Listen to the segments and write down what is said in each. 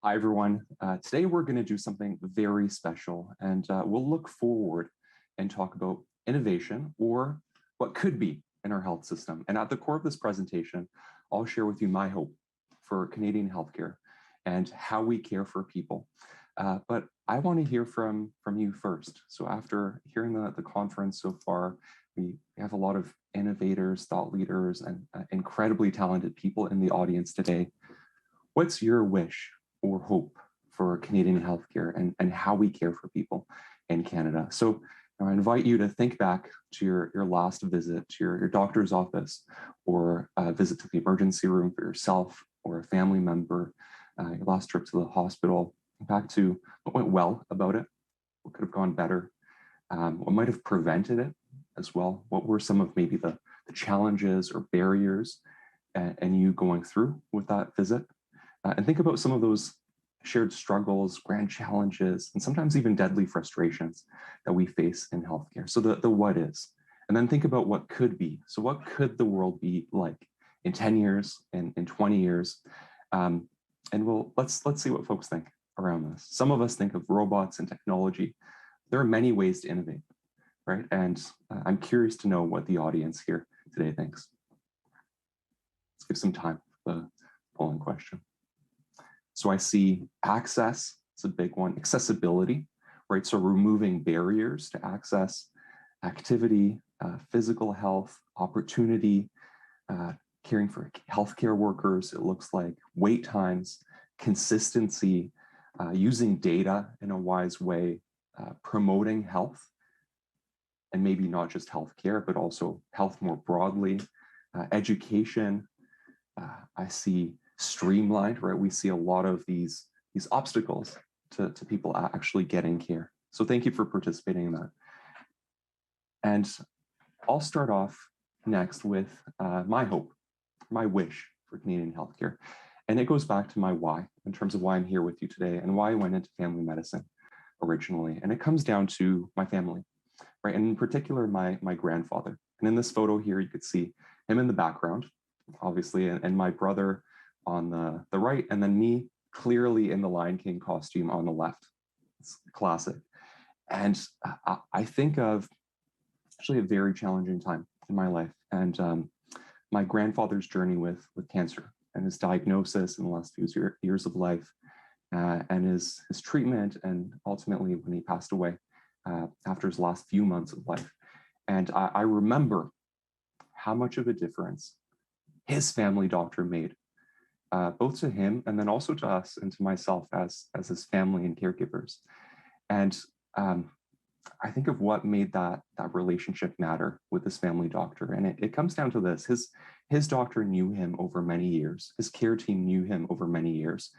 Hi, everyone. Today we're going to do something very special, and we'll look forward and talk about innovation, or what could be in our health system. And at the core of this presentation, I'll share with you my hope for Canadian healthcare and how we care for people. But I want to hear from you first. So after hearing the conference so far, we have a lot of innovators, thought leaders, and incredibly talented people in the audience today. What's your wish or hope for Canadian healthcare and how we care for people in Canada? So I invite you to think back to your last visit to your doctor's office, or a visit to the emergency room for yourself or a family member, your last trip to the hospital, back to what went well about it, what could have gone better, what might have prevented it as well. What were some of maybe the challenges or barriers and you going through with that visit? And think about some of those shared struggles, grand challenges, and sometimes even deadly frustrations that we face in healthcare. So the what is, and then think about what could be. So what could the world be like in 10 years, in 20 years? And let's see what folks think around this. Some of us think of robots and technology. There are many ways to innovate, right? And I'm curious to know what the audience here today thinks. Let's give some time for the polling question. So I see access, it's a big one. Accessibility, right? So removing barriers to access, activity, physical health, opportunity, caring for healthcare workers. It looks like wait times, consistency, using data in a wise way, promoting health, and maybe not just healthcare, but also health more broadly, education. I see streamlined, right? We see a lot of these obstacles to people actually getting care. So thank you for participating in that. And I'll start off next with my hope, my wish for Canadian healthcare. And it goes back to my why, in terms of why I'm here with you today and why I went into family medicine originally. And it comes down to my family, right? And in particular, my grandfather. And in this photo here, you could see him in the background, obviously, and my brother on the right, and then me clearly in the Lion King costume on the left. It's classic. And I think of actually a very challenging time in my life, and my grandfather's journey with cancer and his diagnosis in the last few years of life, and his treatment, and ultimately when he passed away after his last few months of life. And I remember how much of a difference his family doctor made, both to him and then also to us and to myself as his family and caregivers. And I think of what made that relationship matter with his family doctor. And it comes down to this: his doctor knew him over many years, his care team knew him over many years.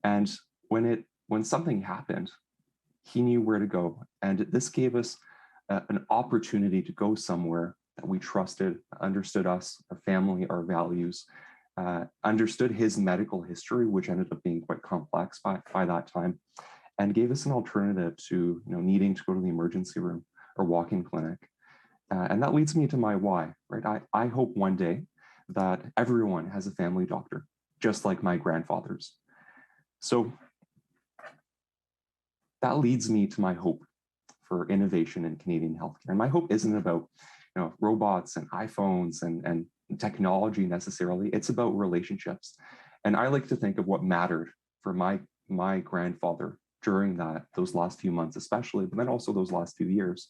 And when something happened, he knew where to go. And this gave us an opportunity to go somewhere that we trusted, understood us, our family, our values, understood his medical history, which ended up being quite complex by that time, and gave us an alternative to needing to go to the emergency room or walk-in clinic. And that leads me to my why, right? I hope one day that everyone has a family doctor, just like my grandfather's. So that leads me to my hope for innovation in Canadian healthcare. And my hope isn't about robots and iPhones and technology necessarily. It's about relationships. And I like to think of what mattered for my grandfather during those last few months especially, but then also those last few years.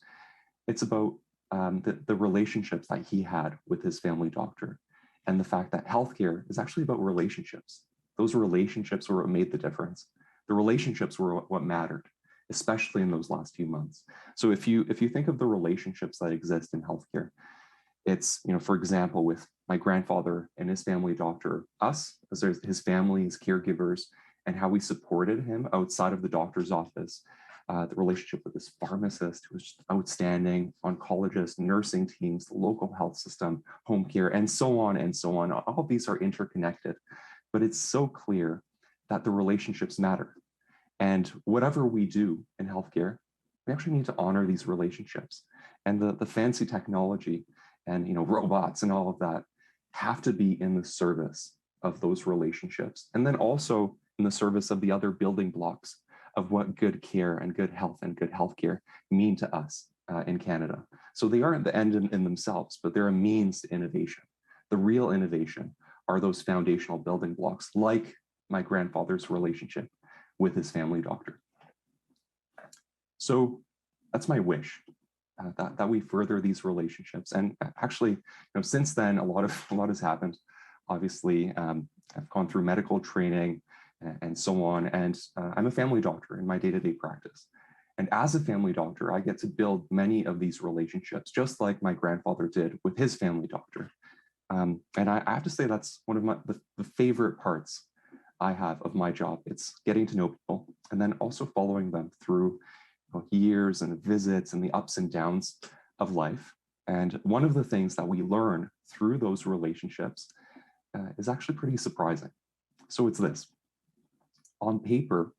It's about the relationships that he had with his family doctor, and the fact that healthcare is actually about relationships. Those relationships were what made the difference. The relationships were what mattered, especially in those last few months. So if you think of the relationships that exist in healthcare, it's, for example, with my grandfather and his family doctor, us as his family, his caregivers, and how we supported him outside of the doctor's office, the relationship with his pharmacist, who was just outstanding, oncologists, nursing teams, the local health system, home care, and so on and so on. All of these are interconnected, but it's so clear that the relationships matter. And whatever we do in healthcare, we actually need to honor these relationships. And the fancy technology and robots and all of that have to be in the service of those relationships. And then also in the service of the other building blocks of what good care and good health and good healthcare mean to us in Canada. So they aren't the end in themselves, but they're a means to innovation. The real innovation are those foundational building blocks, like my grandfather's relationship with his family doctor. So that's my wish, that we further these relationships. And actually, since then, a lot has happened. Obviously, I've gone through medical training and so on, and I'm a family doctor in my day-to-day practice. And as a family doctor, I get to build many of these relationships, just like my grandfather did with his family doctor. And I have to say that's one of the favorite parts I have of my job. It's getting to know people and then also following them through years and visits and the ups and downs of life. And one of the things that we learn through those relationships is actually pretty surprising. So it's this. On paper,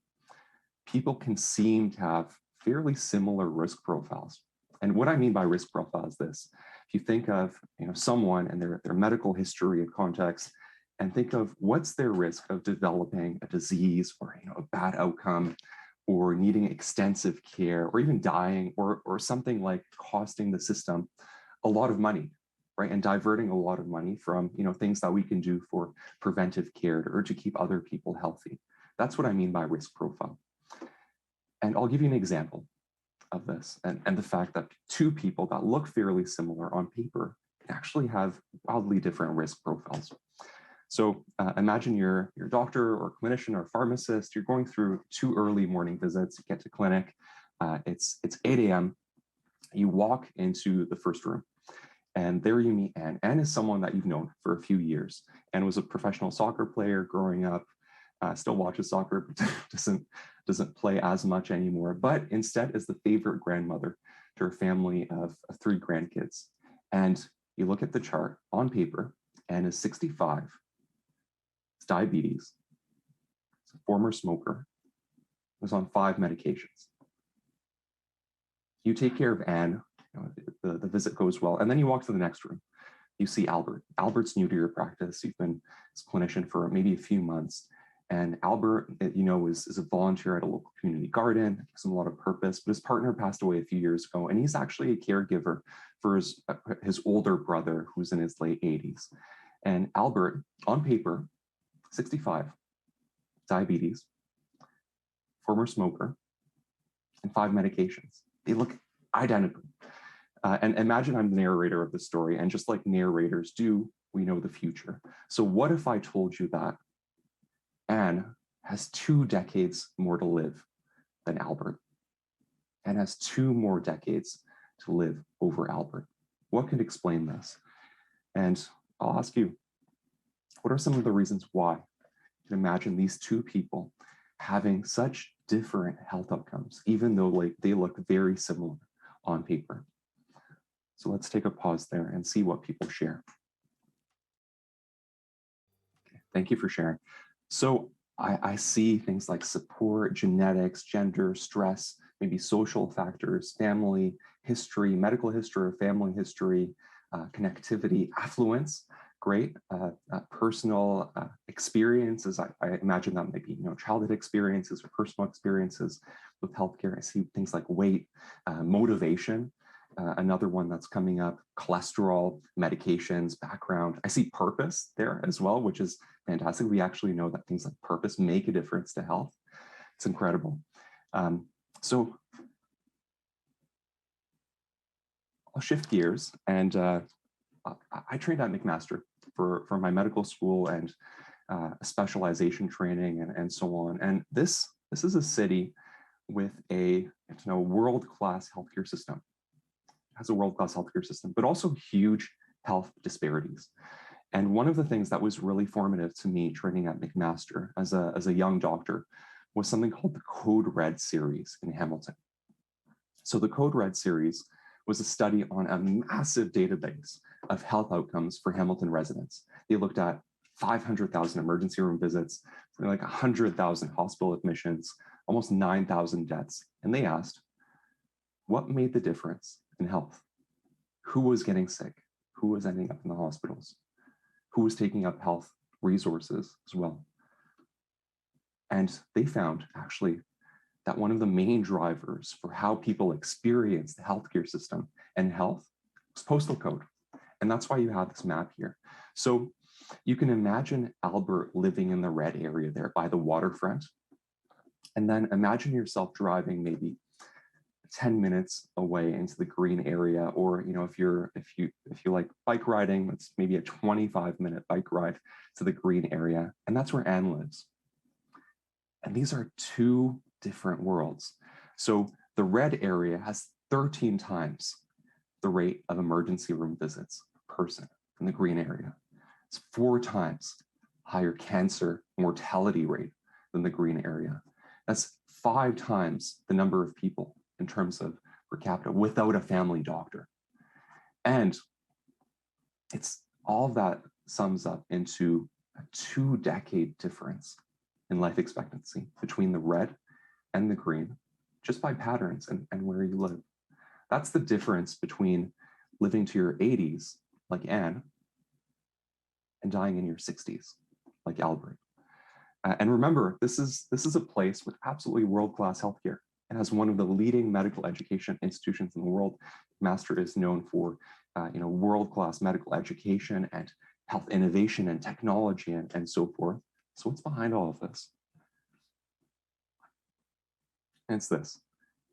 people can seem to have fairly similar risk profiles. And what I mean by risk profile is this. If you think of someone and their medical history and context, and think of what's their risk of developing a disease or a bad outcome, or needing extensive care, or even dying, or something like costing the system a lot of money, right? And diverting a lot of money from things that we can do for preventive care or to keep other people healthy. That's what I mean by risk profile. And I'll give you an example of this and the fact that two people that look fairly similar on paper can actually have wildly different risk profiles. So imagine you're a doctor or clinician or pharmacist, you're going through 2 early morning visits, you get to clinic, it's 8 a.m., you walk into the first room, and there you meet Anne. Anne is someone that you've known for a few years. Anne was a professional soccer player growing up, still watches soccer, but doesn't play as much anymore, but instead is the favorite grandmother to her family of 3 grandkids. And you look at the chart on paper, Anne is 65, it's diabetes, it's a former smoker, was on 5 medications. You take care of Anne, the visit goes well, and then you walk to the next room. You see Albert. Albert's new to your practice. You've been his clinician for maybe a few months. And Albert, is a volunteer at a local community garden, gives him a lot of purpose, but his partner passed away a few years ago, and he's actually a caregiver for his older brother, who's in his late 80s. And Albert, on paper, 65, diabetes, former smoker, and 5 medications. They look identical. And imagine I'm the narrator of the story, and just like narrators do, we know the future. So what if I told you that Anne has 2 decades more to live than Albert, and has 2 more decades to live over Albert? What could explain this? And I'll ask you, what are some of the reasons why you can imagine these 2 people having such different health outcomes, even though they look very similar on paper? So let's take a pause there and see what people share. Okay, thank you for sharing. So I see things like support, genetics, gender, stress, maybe social factors, family history, medical history, or family history, connectivity, affluence, great, personal experiences. I imagine that might be childhood experiences or personal experiences with healthcare. I see things like weight, motivation. Another one that's coming up, cholesterol, medications, background. I see purpose there as well, which is fantastic. We actually know that things like purpose make a difference to health. It's incredible. So I'll shift gears, and I trained at McMaster for my medical school and specialization training and so on. And this is a city with a world-class healthcare system. Has a world-class healthcare system, but also huge health disparities. And one of the things that was really formative to me training at McMaster as a young doctor was something called the Code Red series in Hamilton. So the Code Red series was a study on a massive database of health outcomes for Hamilton residents. They looked at 500,000 emergency room visits, something like 100,000 hospital admissions, almost 9,000 deaths. And they asked, what made the difference in health? Who was getting sick? Who was ending up in the hospitals? Who was taking up health resources as well? And they found actually that one of the main drivers for how people experience the healthcare system and health was postal code. And that's why you have this map here. So you can imagine Albert living in the red area there by the waterfront. And then imagine yourself driving maybe 10 minutes away into the green area, or if you like bike riding, it's maybe a 25-minute bike ride to the green area, and that's where Anne lives. And these are two different worlds. So the red area has 13 times the rate of emergency room visits per person in the green area. It's 4 times higher cancer mortality rate than the green area. That's 5 times the number of people in terms of per capita without a family doctor. And it's all that sums up into a 2-decade difference in life expectancy between the red and the green, just by patterns and where you live. That's the difference between living to your 80s, like Anne, and dying in your 60s, like Albert. And remember, this is a place with absolutely world-class healthcare. It has one of the leading medical education institutions in the world. Maastricht is known for world-class medical education and health innovation and technology and so forth. So what's behind all of this? And it's this: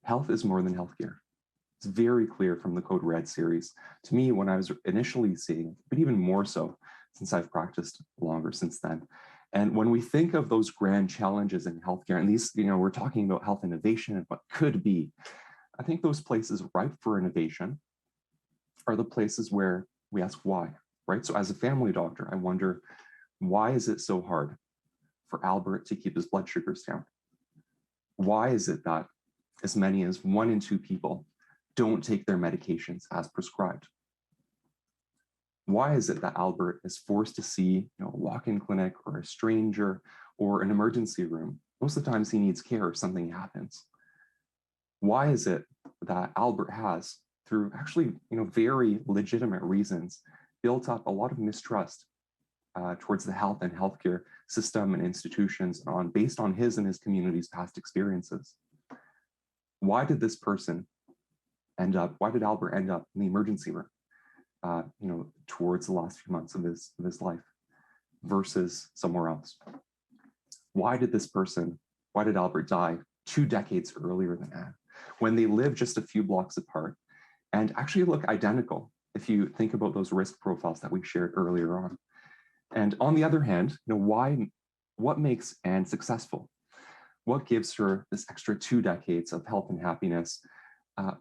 health is more than healthcare. It's very clear from the Code Red series. To me, when I was initially seeing, but even more so since I've practiced longer since then. And when we think of those grand challenges in healthcare, and these, we're talking about health innovation and what could be, I think those places ripe for innovation are the places where we ask why, right? So as a family doctor, I wonder, why is it so hard for Albert to keep his blood sugars down? Why is it that as many as 1 in 2 people don't take their medications as prescribed? Why is it that Albert is forced to see a walk-in clinic or a stranger or an emergency room? Most of the times he needs care if something happens. Why is it that Albert has, through actually very legitimate reasons, built up a lot of mistrust towards the health and healthcare system and institutions based on his and his community's past experiences? Why did Albert end up in the emergency room? Towards the last few months of his life versus somewhere else? Why did Albert die 2 decades earlier than Anne, when they lived just a few blocks apart and actually look identical if you think about those risk profiles that we shared earlier on? And on the other hand, what makes Anne successful? What gives her this extra 2 decades of health and happiness?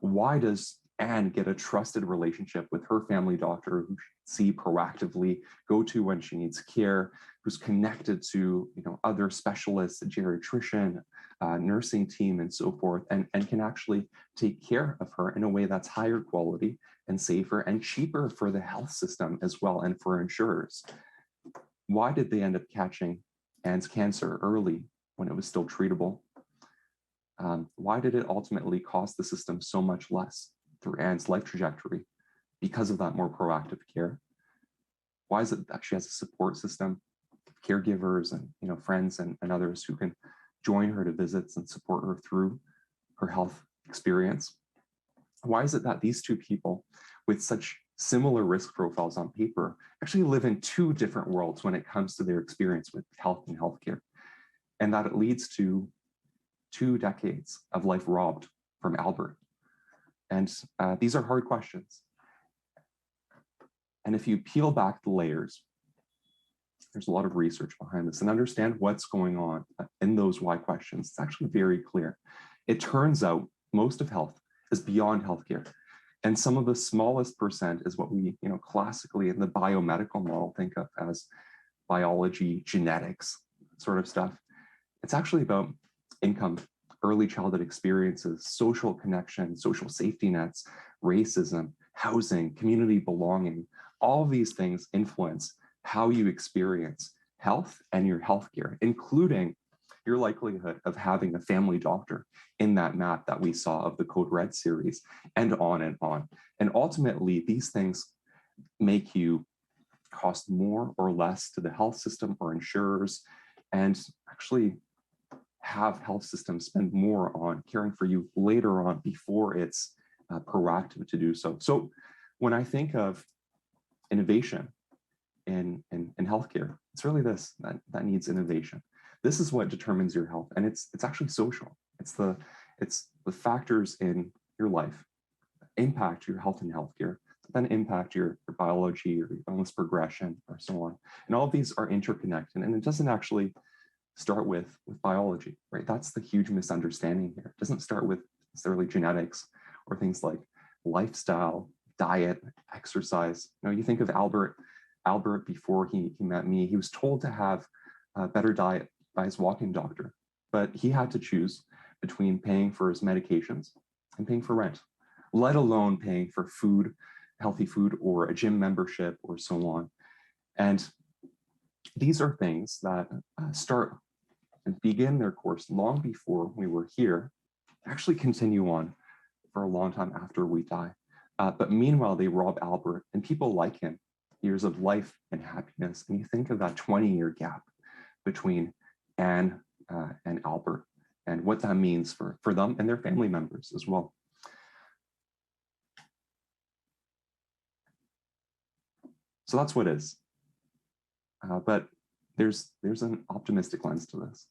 Why does Anne get a trusted relationship with her family doctor who she see proactively, go to when she needs care, who's connected to other specialists, a geriatrician, nursing team, and so forth, and can actually take care of her in a way that's higher quality and safer and cheaper for the health system as well, and for insurers? Why did they end up catching Anne's cancer early when it was still treatable? Why did it ultimately cost the system so much less through Anne's life trajectory because of that more proactive care? Why is it that she has a support system, caregivers and friends and others who can join her to visits and support her through her health experience? Why is it that these 2 people with such similar risk profiles on paper actually live in 2 different worlds when it comes to their experience with health and healthcare? And that it leads to 2 decades of life robbed from Albert. And these are hard questions. And if you peel back the layers, there's a lot of research behind this, and understand what's going on in those why questions, it's actually very clear. It turns out most of health is beyond healthcare. And some of the smallest percent is what we classically in the biomedical model think of as biology, genetics, sort of stuff. It's actually about income, early childhood experiences, social connection, social safety nets, racism, housing, community belonging. All of these things influence how you experience health and your healthcare, including your likelihood of having a family doctor in that map that we saw of the Code Red series, and on and on. And ultimately, these things make you cost more or less to the health system or insurers. And actually, have health systems spend more on caring for you later on before it's proactive to do so. So when I think of innovation in healthcare, it's really this that needs innovation. This is what determines your health, and it's actually social. It's the factors in your life that impact your health and healthcare, that then impact your biology, your illness progression, or so on. And all of these are interconnected, and it doesn't actually start with biology, right? That's the huge misunderstanding here. It doesn't start with necessarily genetics or things like lifestyle, diet, exercise. You know, you think of Albert before he met me, he was told to have a better diet by his walk-in doctor, but he had to choose between paying for his medications and paying for rent, let alone paying for food, healthy food, or a gym membership, or so on. And these are things that start and begin their course long before we were here, actually continue on for a long time after we die. But meanwhile, they rob Albert and people like him years of life and happiness. And you think of that 20-year gap between Anne and Albert and what that means for them and their family members as well. So that's what is. But there's an optimistic lens to this.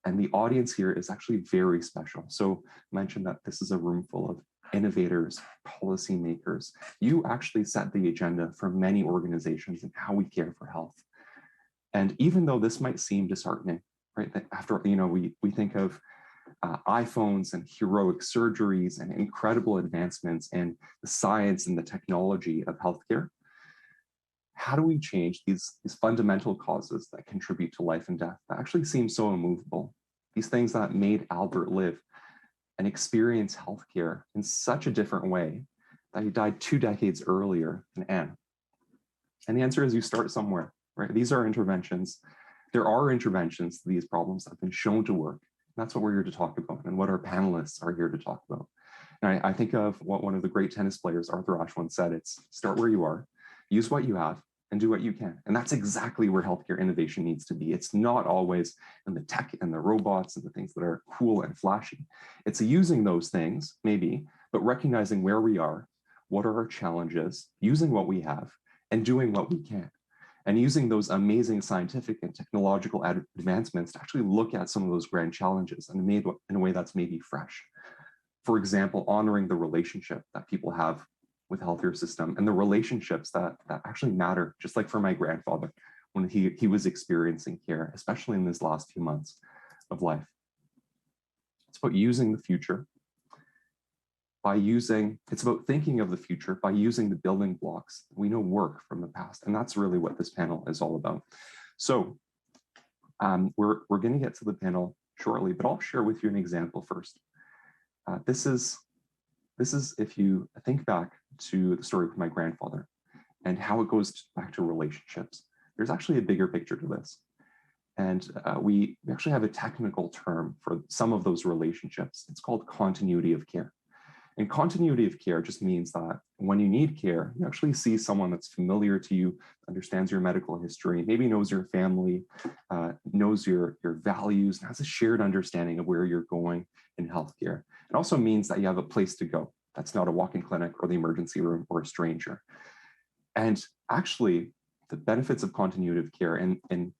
And the audience here is actually very special. So I mentioned that this is a room full of innovators, policymakers. You actually set the agenda for many organizations and how we care for health. And even though this might seem disheartening, right? That after, we think of iPhones and heroic surgeries and incredible advancements in the science and the technology of healthcare. How do we change these fundamental causes that contribute to life and death that actually seem so immovable? These things that made Albert live and experience healthcare in such a different way that he died 2 decades earlier than Anne. And the answer is you start somewhere, right? These are interventions. There are interventions to these problems that have been shown to work. And that's what we're here to talk about and what our panelists are here to talk about. And I think of what one of the great tennis players, Arthur Ashe, once said, it's start where you are, use what you have, and do what you can. And that's exactly where healthcare innovation needs to be. It's not always in the tech and the robots and the things that are cool and flashy. It's using those things, maybe, but recognizing where we are, what are our challenges, using what we have, and doing what we can. And using those amazing scientific and technological advancements to actually look at some of those grand challenges and made in a way that's maybe fresh. For example, honoring the relationship that people have with healthcare system and the relationships that actually matter, just like for my grandfather when he was experiencing care, especially in this last few months of life. It's about using the future it's about thinking of the future by using the building blocks we know work from the past. And that's really what this panel is all about. So we're going to get to the panel shortly, but I'll share with you an example first. This is if you think back to the story of my grandfather and how it goes back to relationships. There's actually a bigger picture to this. And we actually have a technical term for some of those relationships. It's called continuity of care. And continuity of care just means that when you need care, you actually see someone that's familiar to you, understands your medical history, maybe knows your family, knows your values, and has a shared understanding of where you're going in healthcare. It also means that you have a place to go. That's not a walk-in clinic or the emergency room or a stranger. And actually, the benefits of continuity of care in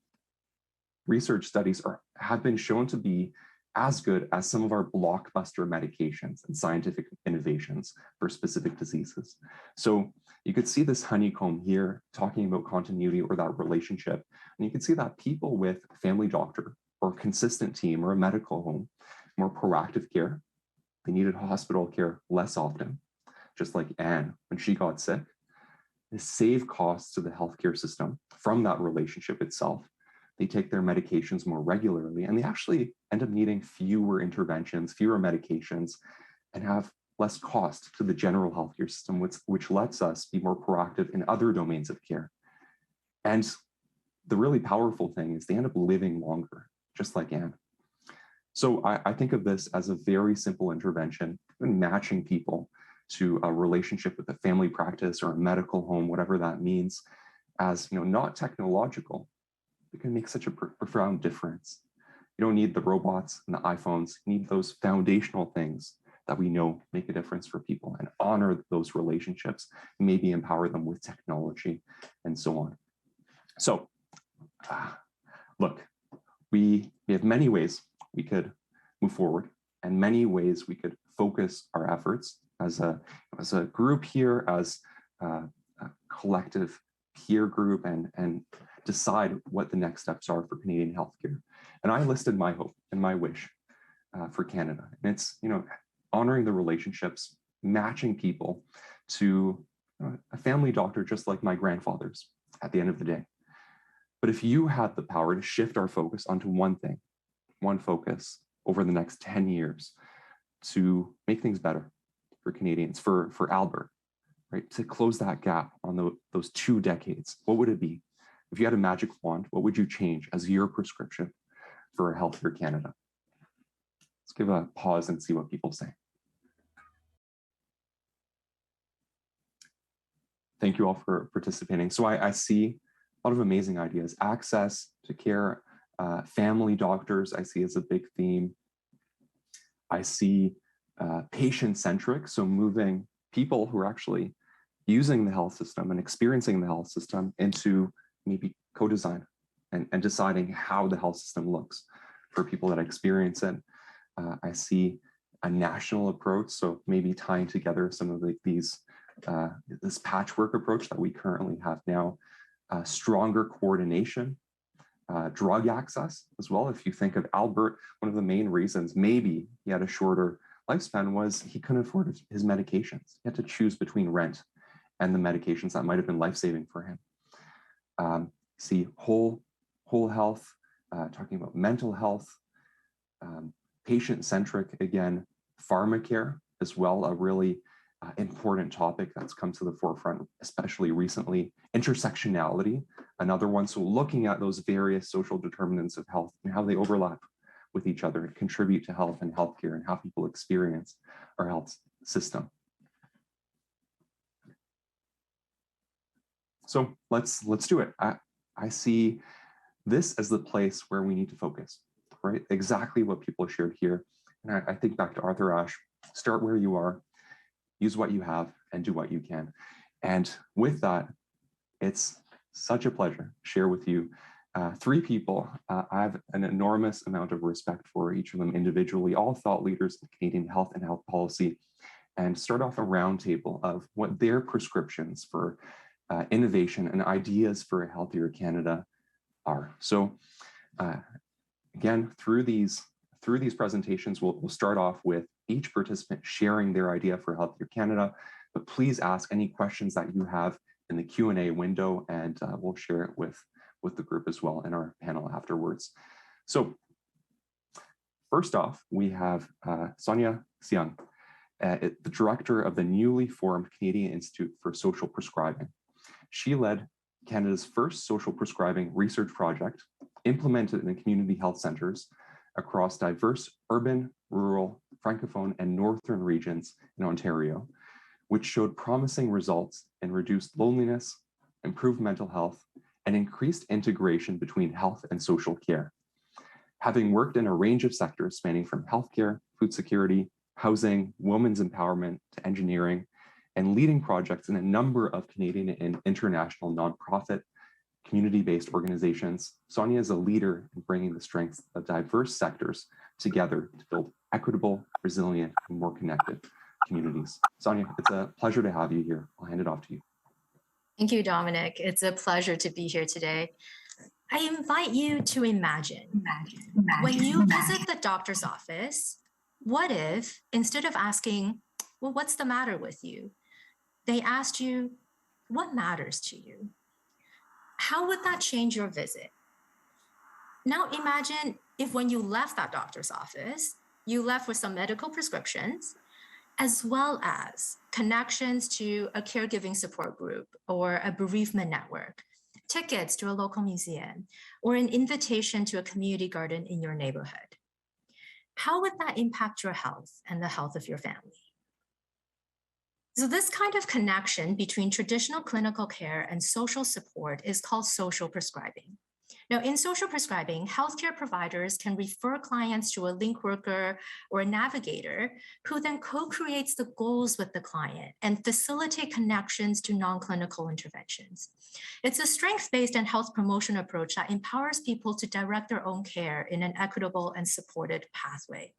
research studies have been shown to be as good as some of our blockbuster medications and scientific innovations for specific diseases. So you could see this honeycomb here talking about continuity or that relationship. And you can see that people with a family doctor or a consistent team or a medical home, more proactive care, they needed hospital care less often, just like Anne when she got sick. They save costs to the healthcare system from that relationship itself. They take their medications more regularly, and they actually end up needing fewer interventions, fewer medications, and have less cost to the general healthcare system, which lets us be more proactive in other domains of care. And the really powerful thing is they end up living longer, just like Anne. So I think of this as a very simple intervention, matching people to a relationship with a family practice or a medical home, whatever that means, as not technological. It can make such a profound difference You don't need the robots and the iPhones. You need those foundational things that we know make a difference for people, and honor those relationships, maybe empower them with technology and so on. So look, we have many ways we could move forward, and many ways we could focus our efforts as a group here, as a collective peer group, and decide what the next steps are for Canadian healthcare. And I listed my hope and my wish for Canada. And it's, honoring the relationships, matching people to a family doctor just like my grandfather's at the end of the day. But if you had the power to shift our focus onto one thing, one focus over the next 10 years to make things better for Canadians, for Albert, right? To close that gap on those 2 decades, what would it be? If you had a magic wand, what would you change as your prescription for a healthier Canada? Let's give a pause and see what people say. Thank you all for participating. So I see a lot of amazing ideas. Access to care, family doctors, I see as a big theme. I see patient-centric, so moving people who are actually using the health system and experiencing the health system into maybe co-design and deciding how the health system looks for people that experience it. I see a national approach, so maybe tying together some of this patchwork approach that we currently have now, stronger coordination, drug access as well. If you think of Albert, one of the main reasons maybe he had a shorter lifespan was he couldn't afford his medications. He had to choose between rent and the medications that might have been life-saving for him. See whole health, talking about mental health, patient-centric, again, pharmacare as well, a really important topic that's come to the forefront, especially recently. Intersectionality, another one. So looking at those various social determinants of health and how they overlap with each other and contribute to health and healthcare and how people experience our health system. So let's do it. I see this as the place where we need to focus, right? Exactly what people shared here. And I think back to Arthur Ashe, start where you are, use what you have, and do what you can. And with that, it's such a pleasure to share with you 3 people. I have an enormous amount of respect for each of them individually, all thought leaders in Canadian health and health policy, and start off a roundtable of what their prescriptions for innovation and ideas for a healthier Canada are. So again, through these presentations, we'll start off with each participant sharing their idea for Healthier Canada, but please ask any questions that you have in the Q&A window, and we'll share it with the group as well in our panel afterwards. So first off, we have Samir Sinha, the director of the newly formed Canadian Institute for Social Prescribing. She led Canada's first social prescribing research project, implemented in community health centers across diverse urban, rural, francophone, and northern regions in Ontario, which showed promising results in reduced loneliness, improved mental health, and increased integration between health and social care. Having worked in a range of sectors spanning from healthcare, food security, housing, women's empowerment to engineering, and leading projects in a number of Canadian and international nonprofit, community-based organizations, Samir is a leader in bringing the strengths of diverse sectors together to build equitable, resilient, and more connected communities. Samir, it's a pleasure to have you here. I'll hand it off to you. Thank you, Dominik. It's a pleasure to be here today. I invite you to imagine when you visit the doctor's office, what if, instead of asking, well, what's the matter with you? They asked you, what matters to you? How would that change your visit? Now imagine if when you left that doctor's office, you left with some medical prescriptions, as well as connections to a caregiving support group or a bereavement network, tickets to a local museum, or an invitation to a community garden in your neighborhood. How would that impact your health and the health of your family? So this kind of connection between traditional clinical care and social support is called social prescribing. Now, in social prescribing, healthcare providers can refer clients to a link worker or a navigator who then co-creates the goals with the client and facilitate connections to non-clinical interventions. It's a strength-based and health promotion approach that empowers people to direct their own care in an equitable and supported pathway.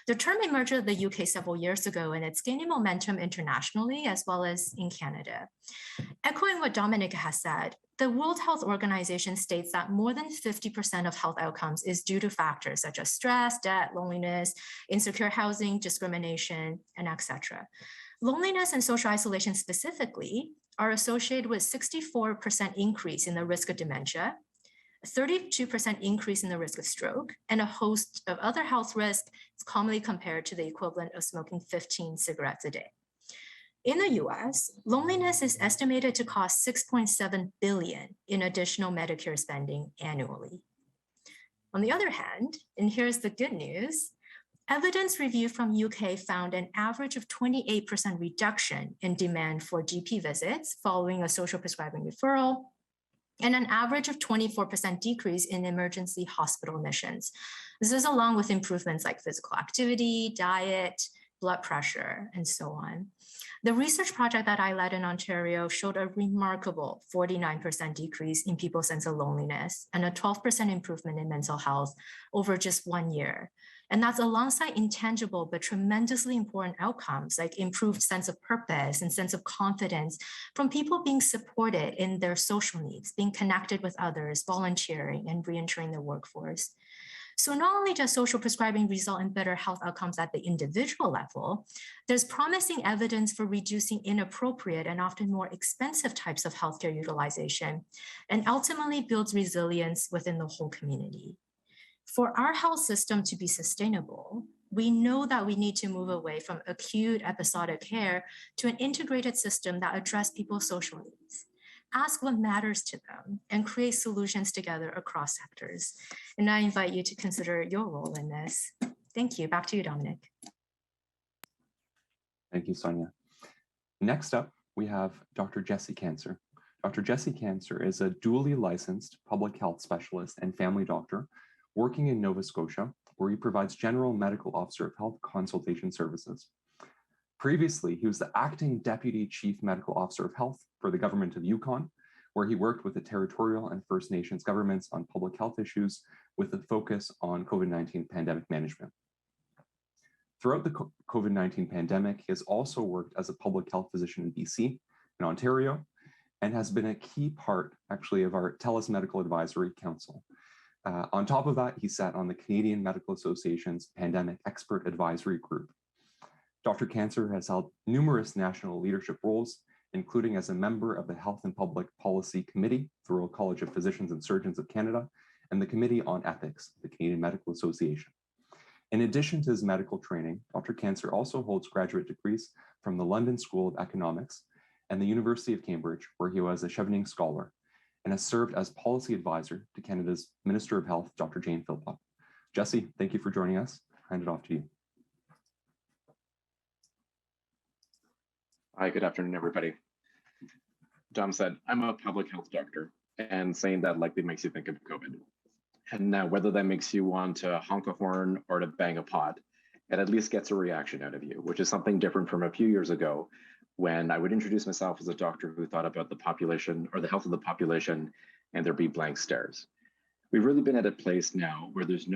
The term emerged in the UK several years ago, and it's gaining momentum internationally as well as in Canada. Echoing what Dominik has said, the World Health Organization states that more than 50% of health outcomes is due to factors such as stress, debt, loneliness, insecure housing, discrimination, and etc. Loneliness and social isolation specifically are associated with 64% increase in the risk of dementia, a 32% increase in the risk of stroke, and a host of other health risks commonly compared to the equivalent of smoking 15 cigarettes a day. In the US, loneliness is estimated to cost $6.7 billion in additional Medicare spending annually. On the other hand, and here's the good news, evidence review from UK found an average of 28% reduction in demand for GP visits following a social prescribing referral, and an average of 24% decrease in emergency hospital admissions. This is along with improvements like physical activity, diet, blood pressure, and so on. The research project that I led in Ontario showed a remarkable 49% decrease in people's sense of loneliness and a 12% improvement in mental health over just 1 year. And that's alongside intangible but tremendously important outcomes like improved sense of purpose and sense of confidence from people being supported in their social needs, being connected with others, volunteering, and reentering the workforce. So not only does social prescribing result in better health outcomes at the individual level, there's promising evidence for reducing inappropriate and often more expensive types of healthcare utilization, and ultimately builds resilience within the whole community. For our health system to be sustainable, we know that we need to move away from acute episodic care to an integrated system that addresses people's social needs. Ask what matters to them and create solutions together across sectors. And I invite you to consider your role in this. Thank you. Back to you, Dominik. Thank you, Sonia. Next up, we have Dr. Jesse Cancer. Dr. Jesse Cancer is a dually licensed public health specialist and family doctor working in Nova Scotia, where he provides general medical officer of health consultation services. Previously, he was the acting Deputy Chief Medical Officer of Health for the government of Yukon, where he worked with the territorial and First Nations governments on public health issues with a focus on COVID-19 pandemic management. Throughout the COVID-19 pandemic, he has also worked as a public health physician in BC and Ontario, and has been a key part, actually, of our TELUS Medical Advisory Council. On top of that, he sat on the Canadian Medical Association's Pandemic Expert Advisory Group. Dr. Cancer has held numerous national leadership roles, including as a member of the Health and Public Policy Committee, the Royal College of Physicians and Surgeons of Canada, and the Committee on Ethics, the Canadian Medical Association. In addition to his medical training, Dr. Cancer also holds graduate degrees from the London School of Economics and the University of Cambridge, where he was a Chevening Scholar, and has served as policy advisor to Canada's Minister of Health, Dr. Jane Philpott. Jesse, thank you for joining us. I'll hand it off to you. Hi, good afternoon, everybody. Dom said, I'm a public health doctor, and saying that likely makes you think of COVID. And now, whether that makes you want to honk a horn or to bang a pot, it at least gets a reaction out of you, which is something different from a few years ago when I would introduce myself as a doctor who thought about the population or the health of the population, and there'd be blank stares. We've really been at a place now where there's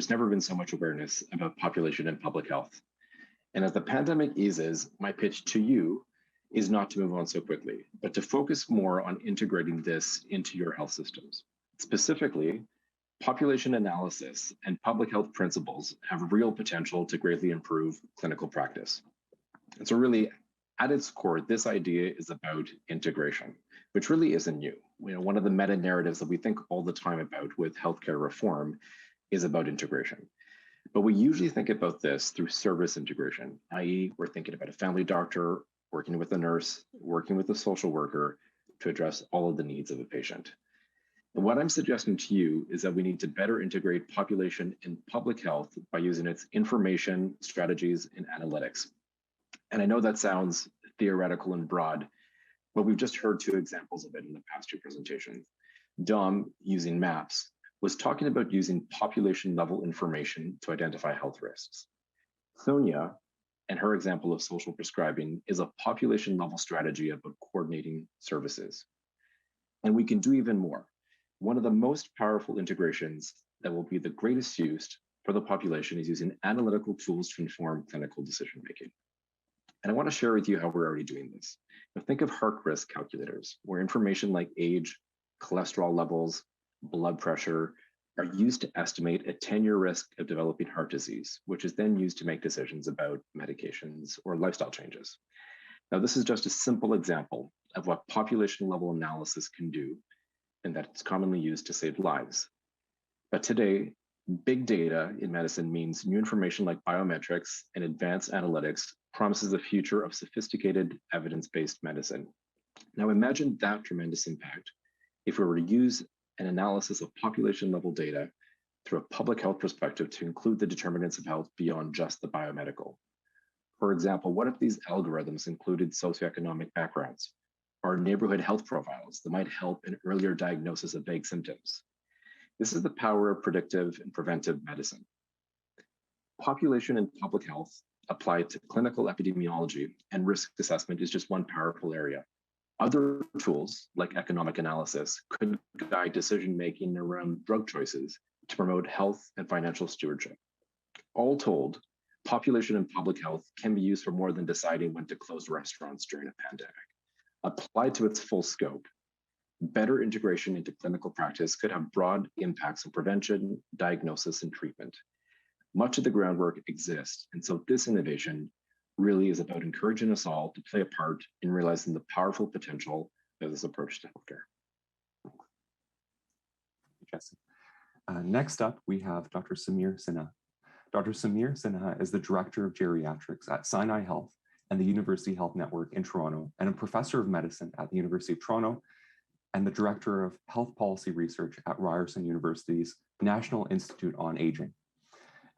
never been so much awareness about population and public health. And as the pandemic eases, my pitch to you is not to move on so quickly, but to focus more on integrating this into your health systems. Specifically, population analysis and public health principles have real potential to greatly improve clinical practice. And so really, at its core, this idea is about integration, which really isn't new. One of the meta narratives that we think all the time about with healthcare reform is about integration. But we usually think about this through service integration, i.e., we're thinking about a family doctor, working with a nurse, working with a social worker to address all of the needs of a patient. And what I'm suggesting to you is that we need to better integrate population and public health by using its information, strategies, and analytics. And I know that sounds theoretical and broad, but we've just heard two examples of it in the past two presentations. Dom, using maps, was talking about using population-level information to identify health risks. Sonia, and her example of social prescribing, is a population-level strategy about coordinating services. And we can do even more. One of the most powerful integrations that will be the greatest use for the population is using analytical tools to inform clinical decision-making. And I want to share with you how we're already doing this. Now, think of heart risk calculators, where information like age, cholesterol levels, blood pressure are used to estimate a 10-year risk of developing heart disease, which is then used to make decisions about medications or lifestyle changes. Now, this is just a simple example of what population-level analysis can do, and that it's commonly used to save lives. But today, big data in medicine means new information like biometrics and advanced analytics promises a future of sophisticated evidence-based medicine. Now imagine that tremendous impact if we were to use an analysis of population-level data through a public health perspective to include the determinants of health beyond just the biomedical. For example, what if these algorithms included socioeconomic backgrounds or neighborhood health profiles that might help in earlier diagnosis of vague symptoms? This is the power of predictive and preventive medicine. Population and public health applied to clinical epidemiology and risk assessment is just one powerful area. Other tools, like economic analysis, could guide decision-making around drug choices to promote health and financial stewardship. All told, population and public health can be used for more than deciding when to close restaurants during a pandemic. Applied to its full scope, better integration into clinical practice could have broad impacts on prevention, diagnosis, and treatment. Much of the groundwork exists, and so this innovation really is about encouraging us all to play a part in realizing the powerful potential of this approach to healthcare. Jesse. Next up, we have Dr. Samir Sinha. Dr. Samir Sinha is the Director of Geriatrics at Sinai Health and the University Health Network in Toronto, and a professor of medicine at the University of Toronto, and the Director of Health Policy Research at Ryerson University's National Institute on Aging.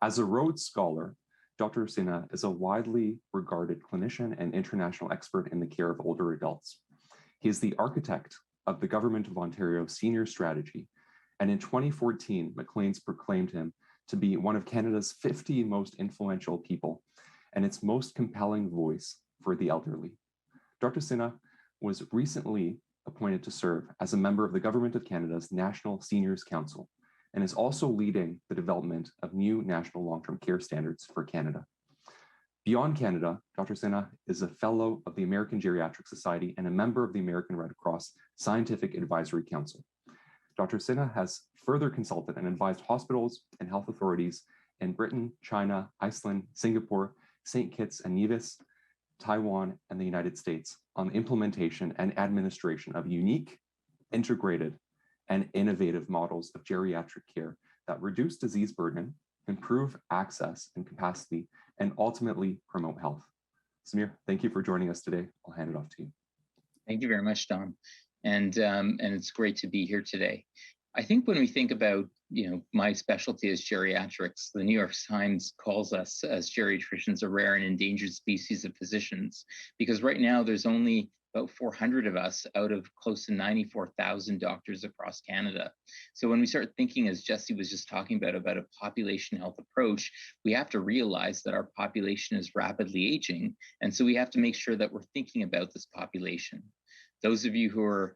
As a Rhodes Scholar, Dr. Sinha is a widely regarded clinician and international expert in the care of older adults. He is the architect of the Government of Ontario's senior strategy, and in 2014, Maclean's proclaimed him to be one of Canada's 50 most influential people and its most compelling voice for the elderly. Dr. Sinha was recently appointed to serve as a member of the Government of Canada's National Seniors Council, and is also leading the development of new national long-term care standards for Canada. Beyond Canada, Dr. Sinha is a fellow of the American Geriatric Society and a member of the American Red Cross Scientific Advisory Council. Dr. Sinha has further consulted and advised hospitals and health authorities in Britain, China, Iceland, Singapore, St. Kitts and Nevis, Taiwan, and the United States on the implementation and administration of unique, integrated, and innovative models of geriatric care that reduce disease burden, improve access and capacity, and ultimately promote health. Samir, thank you for joining us today. I'll hand it off to you. Thank you very much, Dom. And it's great to be here today. I think when we think about, my specialty is geriatrics, the New York Times calls us as geriatricians a rare and endangered species of physicians, because right now there's only about 400 of us out of close to 94,000 doctors across Canada. So when we start thinking, as Jesse was just talking about a population health approach, we have to realize that our population is rapidly aging. And so we have to make sure that we're thinking about this population. Those of you who are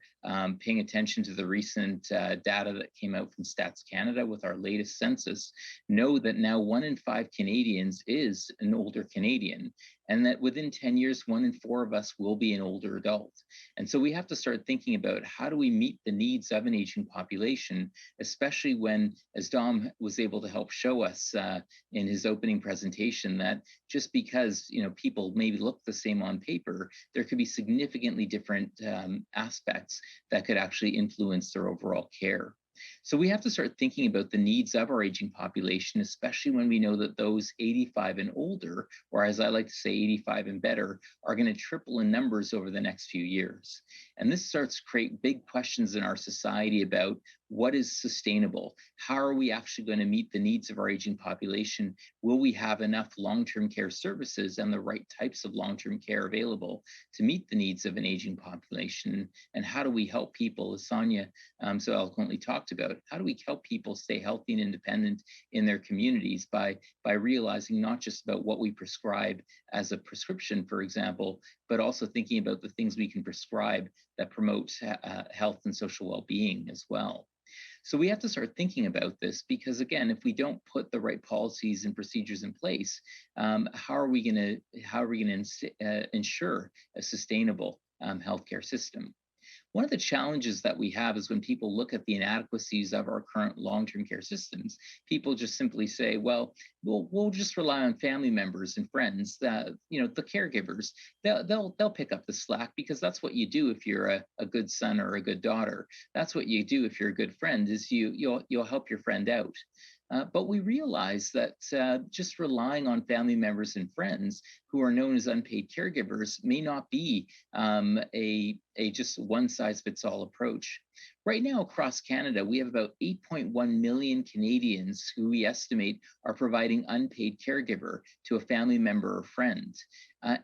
paying attention to the recent data that came out from Stats Canada with our latest census know that now 1 in 5 Canadians is an older Canadian, and that within 10 years, 1 in 4 of us will be an older adult. And so we have to start thinking about how do we meet the needs of an aging population, especially when, as Dom was able to help show us in his opening presentation, that just because people maybe look the same on paper, there could be significantly different aspects that could actually influence their overall care. So we have to start thinking about the needs of our aging population, especially when we know that those 85 and older, or as I like to say, 85 and better, are going to triple in numbers over the next few years. And this starts to create big questions in our society about what is sustainable? How are we actually going to meet the needs of our aging population? Will we have enough long-term care services and the right types of long-term care available to meet the needs of an aging population? And how do we help people, as Sonia so eloquently talked about, how do we help people stay healthy and independent in their communities by realizing not just about what we prescribe as a prescription, for example, but also thinking about the things we can prescribe that promote health and social well-being as well. So we have to start thinking about this because, again, if we don't put the right policies and procedures in place, how are we going to ensure a sustainable healthcare system? One of the challenges that we have is when people look at the inadequacies of our current long-term care systems, people just simply say, well, we'll just rely on family members and friends, the caregivers. They'll pick up the slack because that's what you do if you're a good son or a good daughter. That's what you do if you're a good friend, is you'll help your friend out. But we realize that just relying on family members and friends who are known as unpaid caregivers may not be a just one-size-fits-all approach. Right now across Canada, we have about 8.1 million Canadians who we estimate are providing unpaid caregiver to a family member or friend.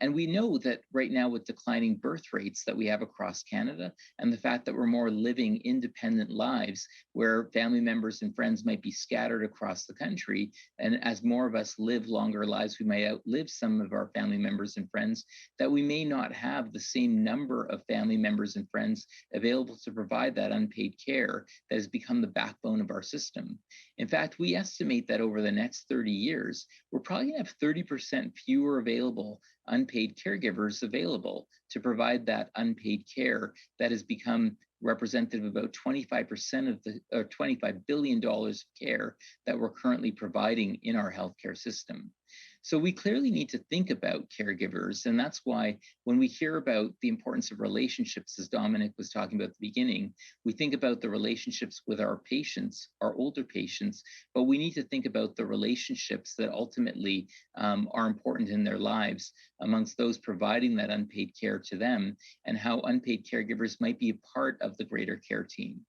And we know that right now with declining birth rates that we have across Canada and the fact that we're more living independent lives where family members and friends might be scattered across the country, and as more of us live longer lives, we may outlive some of our family members and friends, that we may not have the same number of family members and friends available to provide that unpaid care that has become the backbone of our system. In fact, we estimate that over the next 30 years, we're probably going to have 30% fewer available unpaid caregivers available to provide that unpaid care that has become representative of about 25% of the $25 billion of care that we're currently providing in our healthcare system. So we clearly need to think about caregivers. And that's why when we hear about the importance of relationships, as Dominik was talking about at the beginning, we think about the relationships with our patients, our older patients, but we need to think about the relationships that ultimately are important in their lives amongst those providing that unpaid care to them, and how unpaid caregivers might be a part of the greater care team.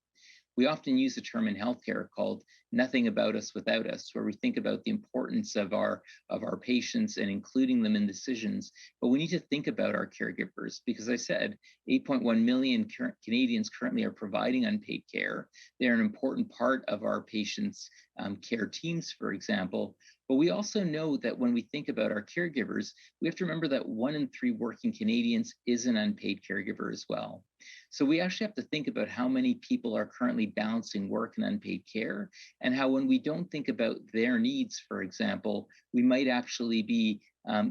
We often use a term in healthcare called "nothing about us without us," where we think about the importance of our patients and including them in decisions. But we need to think about our caregivers because, I said, 8.1 million Canadians currently are providing unpaid care. They're an important part of our patients' care teams, for example. But we also know that when we think about our caregivers, we have to remember that 1 in 3 working Canadians is an unpaid caregiver as well. So we actually have to think about how many people are currently balancing work and unpaid care, and how when we don't think about their needs, for example, we might actually be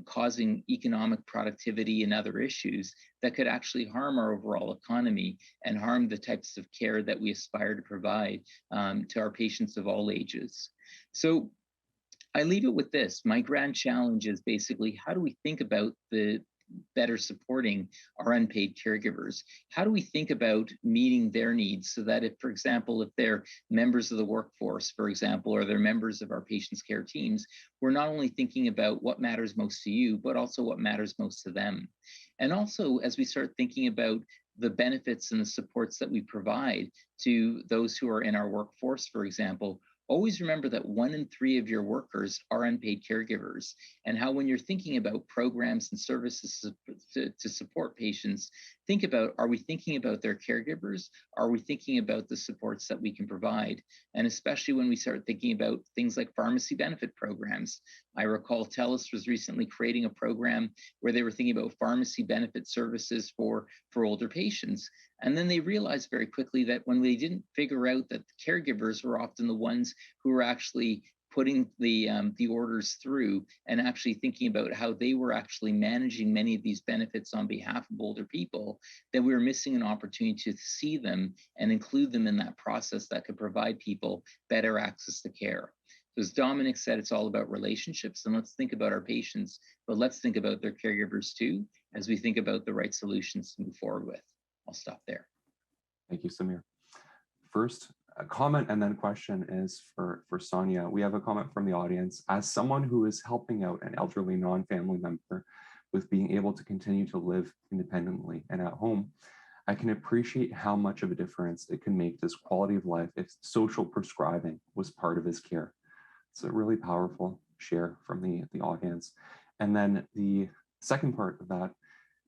causing economic productivity and other issues that could actually harm our overall economy and harm the types of care that we aspire to provide to our patients of all ages. So I leave it with this. My grand challenge is basically, how do we think about the better supporting our unpaid caregivers? How do we think about meeting their needs so that if, for example, if they're members of the workforce, for example, or they're members of our patients' care teams, we're not only thinking about what matters most to you, but also what matters most to them. And also, as we start thinking about the benefits and the supports that we provide to those who are in our workforce, for example, always remember that 1 in 3 of your workers are unpaid caregivers, and how when you're thinking about programs and services to support patients, think about, are we thinking about their caregivers? Are we thinking about the supports that we can provide? And especially when we start thinking about things like pharmacy benefit programs. I recall TELUS was recently creating a program where they were thinking about pharmacy benefit services for older patients. And then they realized very quickly that when they didn't figure out that the caregivers were often the ones who were actually putting the orders through and actually thinking about how they were actually managing many of these benefits on behalf of older people, that we were missing an opportunity to see them and include them in that process that could provide people better access to care. So as Dominik said, it's all about relationships, and let's think about our patients, but let's think about their caregivers too, as we think about the right solutions to move forward with. I'll stop there. Thank you, Samir. First, a comment and then question is for Sonia. We have a comment from the audience. As someone who is helping out an elderly non-family member with being able to continue to live independently and at home, I can appreciate how much of a difference it can make to his quality of life if social prescribing was part of his care. It's a really powerful share from the audience. And then the second part of that,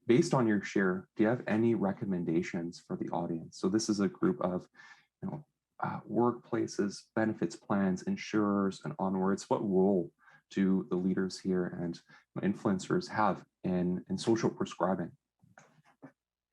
based on your share, do you have any recommendations for the audience? So this is a group of, workplaces, benefits plans, insurers, and onwards. What role do the leaders here and influencers have in social prescribing?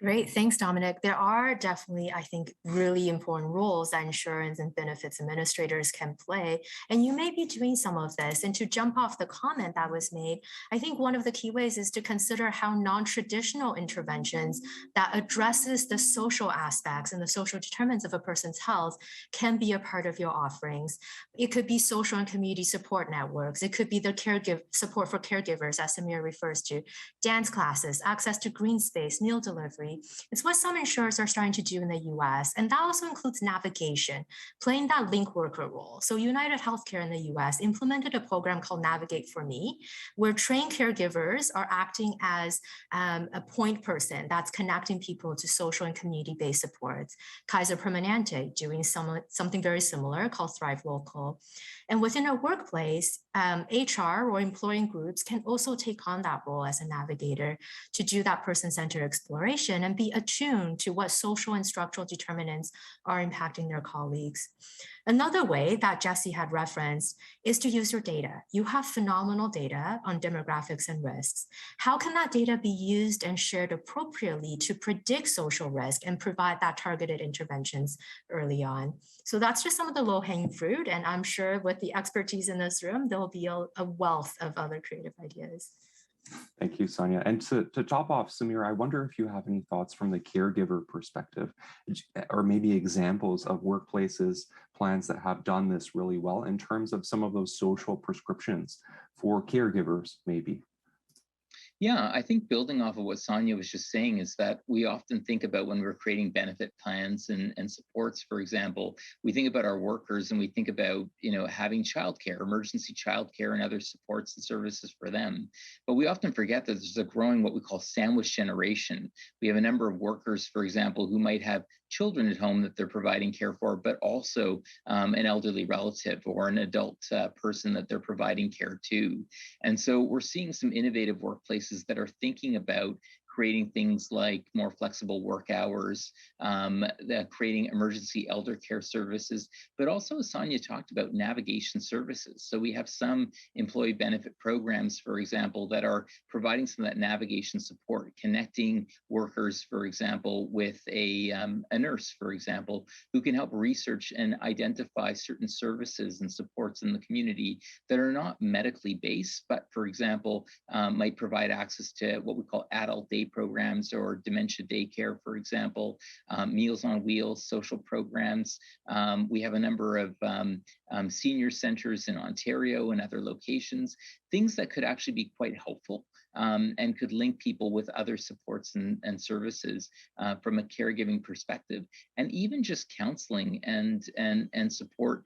Great. Thanks, Dominik. There are definitely, I think, really important roles that insurance and benefits administrators can play. And you may be doing some of this. And to jump off the comment that was made, I think one of the key ways is to consider how non-traditional interventions that addresses the social aspects and the social determinants of a person's health can be a part of your offerings. It could be social and community support networks. It could be the support for caregivers, as Samir refers to, dance classes, access to green space, meal delivery. It's what some insurers are starting to do in the US. And that also includes navigation, playing that link worker role. So United Healthcare in the US implemented a program called Navigate for Me, where trained caregivers are acting as a point person that's connecting people to social and community-based supports. Kaiser Permanente doing something very similar called Thrive Local. And within a workplace, HR or employing groups can also take on that role as a navigator to do that person-centered exploration and be attuned to what social and structural determinants are impacting their colleagues. Another way that Jesse had referenced is to use your data. You have phenomenal data on demographics and risks. How can that data be used and shared appropriately to predict social risk and provide that targeted interventions early on? So that's just some of the low-hanging fruit. And I'm sure with the expertise in this room, there'll be a wealth of other creative ideas. Thank you, Sonia. And to top off, Samir, I wonder if you have any thoughts from the caregiver perspective, or maybe examples of workplaces, plans that have done this really well in terms of some of those social prescriptions for caregivers, maybe. Yeah, I think building off of what Sonia was just saying is that we often think about when we're creating benefit plans and supports, for example, we think about our workers and we think about, having childcare, emergency childcare and other supports and services for them. But we often forget that there's a growing what we call sandwich generation. We have a number of workers, for example, who might have children at home that they're providing care for, but also an elderly relative or an adult person that they're providing care to. And so we're seeing some innovative workplaces that are thinking about creating things like more flexible work hours, creating emergency elder care services, but also, as Sonia talked about, navigation services. So we have some employee benefit programs, for example, that are providing some of that navigation support, connecting workers, for example, with a nurse, for example, who can help research and identify certain services and supports in the community that are not medically based, but, for example, might provide access to what we call adult day programs or dementia daycare, for example, Meals on Wheels, social programs. We have a number of senior centers in Ontario and other locations, things that could actually be quite helpful and could link people with other supports and services from a caregiving perspective, and even just counseling and support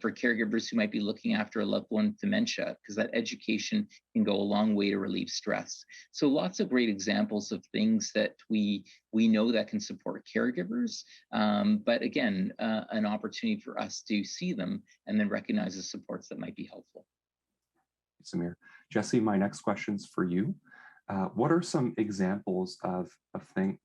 for caregivers who might be looking after a loved one with dementia, because that education can go a long way to relieve stress. So lots of great examples of things that we know that can support caregivers, but again, an opportunity for us to see them and then recognize the supports that might be helpful. Samir. Jesse, my next question's for you. What are some examples of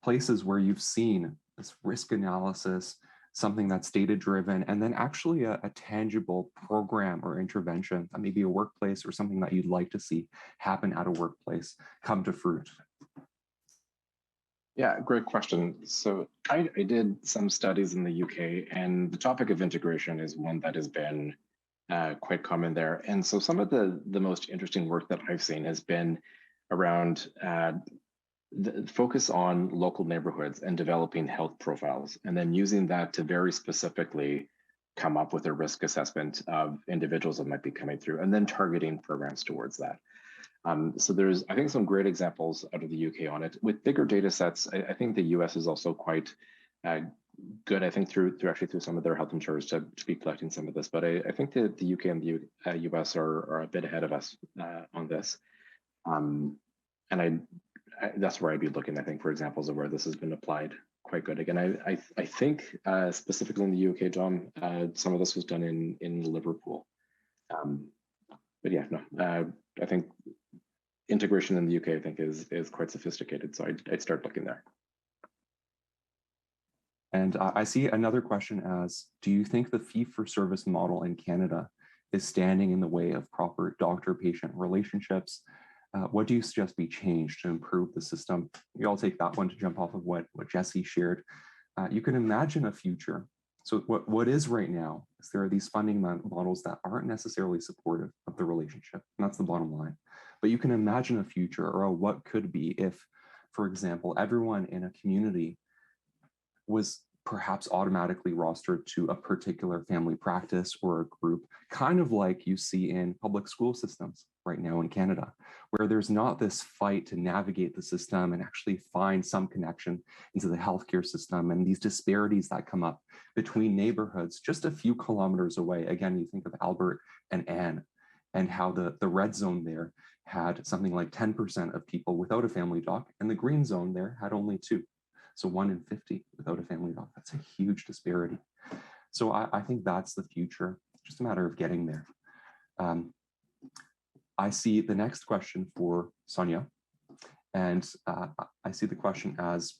places where you've seen this risk analysis, something that's data-driven, and then actually a tangible program or intervention, maybe a workplace or something that you'd like to see happen at a workplace come to fruit? Yeah, great question. So I did some studies in the UK, and the topic of integration is one that has been quite common there. And so some of the most interesting work that I've seen has been around the focus on local neighborhoods and developing health profiles, and then using that to very specifically come up with a risk assessment of individuals that might be coming through, and then targeting programs towards that. So there's, I think, some great examples out of the UK on it. With bigger data sets, I think the US is also quite good, I think, through some of their health insurers to be collecting some of this. But I think that the UK and the US are a bit ahead of us on this. And that's where I'd be looking, I think, for examples of where this has been applied quite good. Again, I think specifically in the UK, Dom, some of this was done in Liverpool. But yeah, no, I think integration in the UK, I think, is quite sophisticated. So I'd start looking there. And I see another question as, do you think the fee-for-service model in Canada is standing in the way of proper doctor-patient relationships? What do you suggest be changed to improve the system? I'll take that one to jump off of what Jesse shared. You can imagine a future. So what is right now is there are these funding models that aren't necessarily supportive of the relationship, and that's the bottom line. But you can imagine a future or what could be if, for example, everyone in a community was perhaps automatically rostered to a particular family practice or a group, kind of like you see in public school systems right now in Canada, where there's not this fight to navigate the system and actually find some connection into the healthcare system and these disparities that come up between neighborhoods just a few kilometers away. Again, you think of Albert and Anne and how the red zone there had something like 10% of people without a family doc, and the green zone there had only 2. So 1 in 50 without a family doc. That's a huge disparity. So I think that's the future, just a matter of getting there. I see the next question for Sonia, and I see the question as,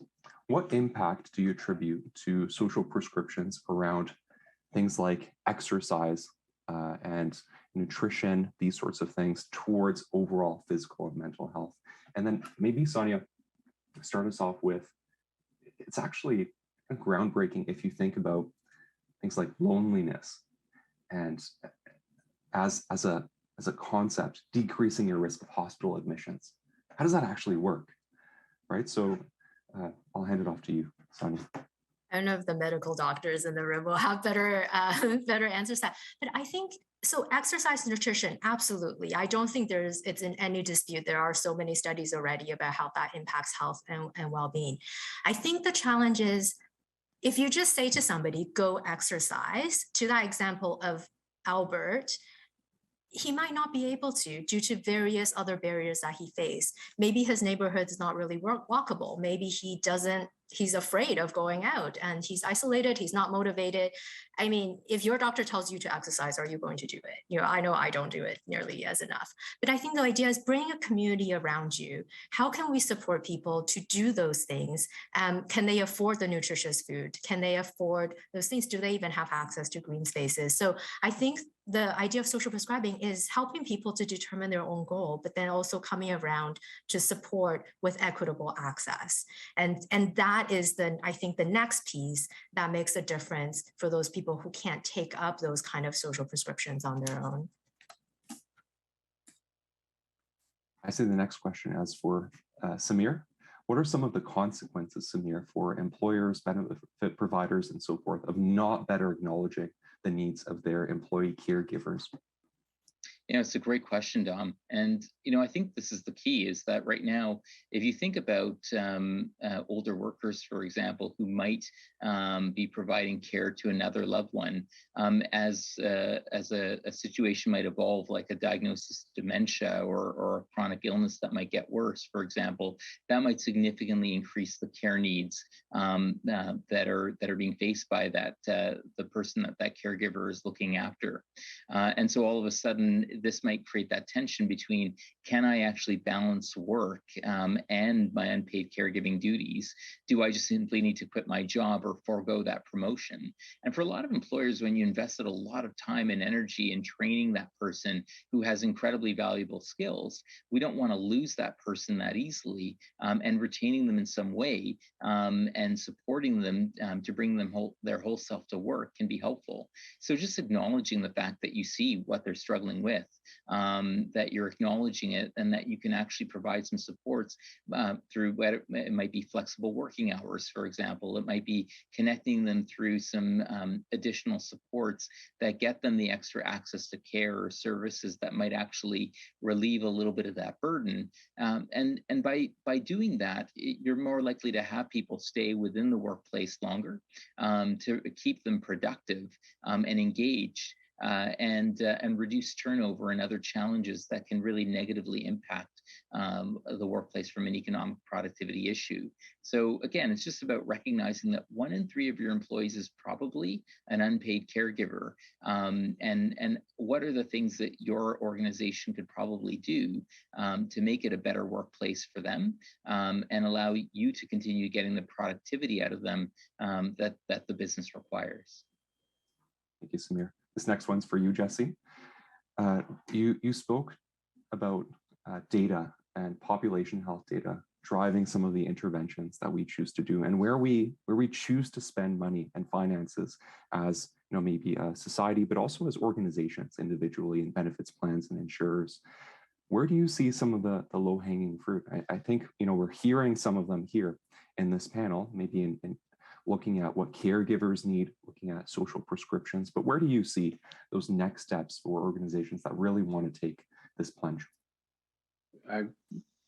what impact do you attribute to social prescriptions around things like exercise and nutrition, these sorts of things, towards overall physical and mental health? And then maybe Sonia, start us off with, it's actually groundbreaking if you think about things like loneliness and as a concept, decreasing your risk of hospital admissions. How does that actually work, right? So I'll hand it off to you, Sonia. I don't know if the medical doctors in the room will have better answers to that, but I think so. Exercise and nutrition, absolutely. I don't think it's in any dispute. There are so many studies already about how that impacts health and well-being. I think the challenge is if you just say to somebody, go exercise, to that example of Albert, he might not be able to due to various other barriers that he faced. Maybe his neighborhood is not really walkable. Maybe he's afraid of going out and he's isolated, he's not motivated. I mean, if your doctor tells you to exercise, are you going to do it? I know I don't do it nearly as enough. But I think the idea is bring a community around you. How can we support people to do those things? Can they afford the nutritious food? Can they afford those things? Do they even have access to green spaces? So I think the idea of social prescribing is helping people to determine their own goal, but then also coming around to support with equitable access. And that is I think the next piece that makes a difference for those people who can't take up those kind of social prescriptions on their own. I see the next question as for Samir. What are some of the consequences, Samir, for employers, benefit providers, and so forth of not better acknowledging the needs of their employee caregivers? Yeah, it's a great question, Dom. And, I think this is the key, is that right now, if you think about older workers, for example, who might be providing care to another loved one, as a situation might evolve, like a diagnosis of dementia or a chronic illness that might get worse, for example, that might significantly increase the care needs that are being faced by the person that caregiver is looking after. And so all of a sudden, this might create that tension between, can I actually balance work and my unpaid caregiving duties? Do I just simply need to quit my job or forego that promotion? And for a lot of employers, when you invested a lot of time and energy in training that person who has incredibly valuable skills, we don't want to lose that person that easily, and retaining them in some way and supporting them to bring them their whole self to work can be helpful. So just acknowledging the fact that you see what they're struggling with that you're acknowledging it, and that you can actually provide some supports through what it might be flexible working hours, for example. It might be connecting them through some additional supports that get them the extra access to care or services that might actually relieve a little bit of that burden. And by doing that, you're more likely to have people stay within the workplace longer, to keep them productive and engaged, and reduce turnover and other challenges that can really negatively impact the workplace from an economic productivity issue. So again, it's just about recognizing that 1 in 3 of your employees is probably an unpaid caregiver, and what are the things that your organization could probably do to make it a better workplace for them, and allow you to continue getting the productivity out of them that the business requires. Thank you, Samir. This next one's for you, Jesse. You spoke about data and population health data driving some of the interventions that we choose to do, and where we choose to spend money and finances as maybe a society, but also as organizations individually and benefits plans and insurers. Where do you see some of the low-hanging fruit? I think we're hearing some of them here in this panel, maybe in looking at what caregivers need, looking at social prescriptions, but where do you see those next steps for organizations that really want to take this plunge?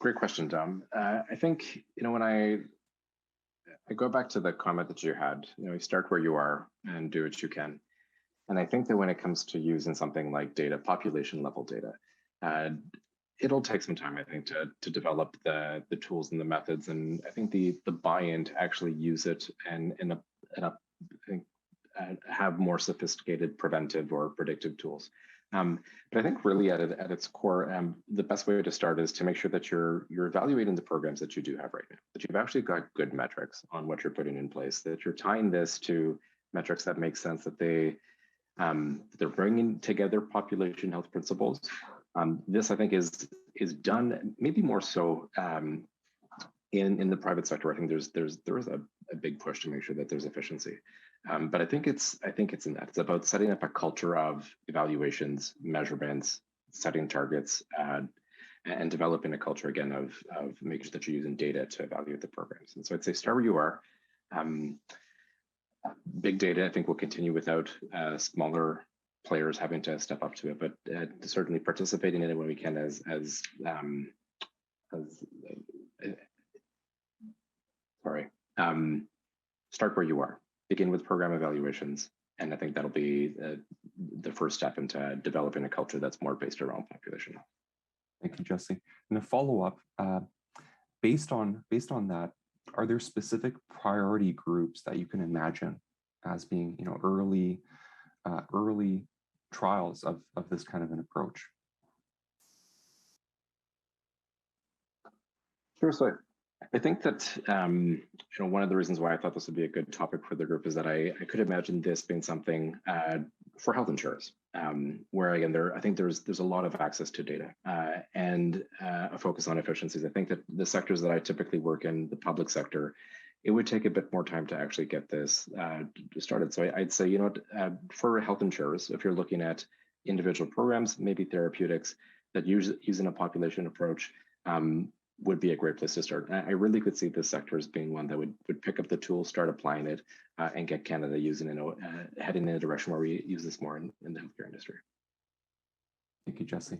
Great question, Dom. I think, when I go back to the comment that you had, you start where you are and do what you can. And I think that when it comes to using something like data, population level data, it'll take some time, I think, to develop the tools and the methods, and I think the buy-in to actually use it and have more sophisticated preventive or predictive tools. But I think really at its core, the best way to start is to make sure that you're evaluating the programs that you do have right now, that you've actually got good metrics on what you're putting in place, that you're tying this to metrics that make sense, that they're bringing together population health principles. This, I think, is done maybe more so in the private sector. I think there is a big push to make sure that there's efficiency, but I think it's in that. It's about setting up a culture of evaluations, measurements, setting targets, and developing a culture again of making sure that you're using data to evaluate the programs. And so I'd say start where you are. Big data, I think, will continue without smaller players having to step up to it, but certainly participating in it when we can start where you are, begin with program evaluations, and I think that'll be the first step into developing a culture that's more based around population. Thank you, Jesse. And a follow-up, based on that, are there specific priority groups that you can imagine as being early trials of this kind of an approach? Sure. So I think that one of the reasons why I thought this would be a good topic for the group is that I could imagine this being something for health insurers, where again I think there's a lot of access to data and a focus on efficiencies. I think that the sectors that I typically work in, the public sector, it would take a bit more time to actually get this started. So I'd say, for health insurers, if you're looking at individual programs, maybe therapeutics that using a population approach would be a great place to start. I really could see this sector as being one that would pick up the tool, start applying it, and get Canada using it, heading in a direction where we use this more in the healthcare industry. Thank you, Jesse.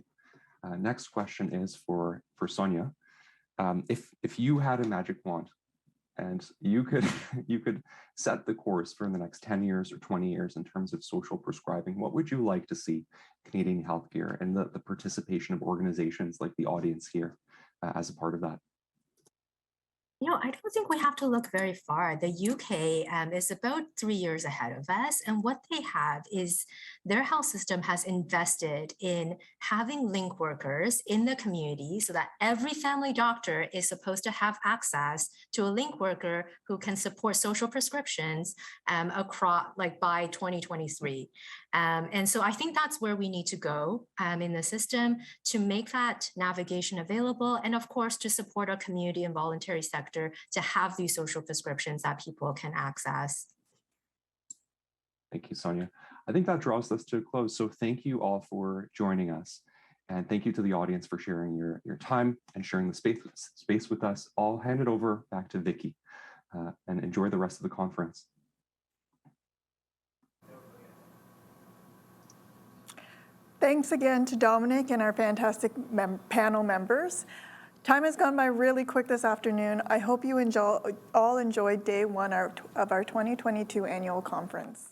Next question is for Sonia. If you had a magic wand and you could set the course for the next 10 years or 20 years in terms of social prescribing, what would you like to see Canadian healthcare and the participation of organizations like the audience here as a part of that? I don't think we have to look very far. The UK is about 3 years ahead of us. And what they have is their health system has invested in having link workers in the community so that every family doctor is supposed to have access to a link worker who can support social prescriptions across by 2023. And so I think that's where we need to go in the system to make that navigation available. And of course, to support our community and voluntary sector to have these social prescriptions that people can access. Thank you, Sonia. I think that draws us to a close. So thank you all for joining us. And thank you to the audience for sharing your time and sharing the space with us. I'll hand it over back to Vicky and enjoy the rest of the conference. Thanks again to Dominik and our fantastic panel members. Time has gone by really quick this afternoon. I hope you all enjoyed day one of our 2022 annual conference.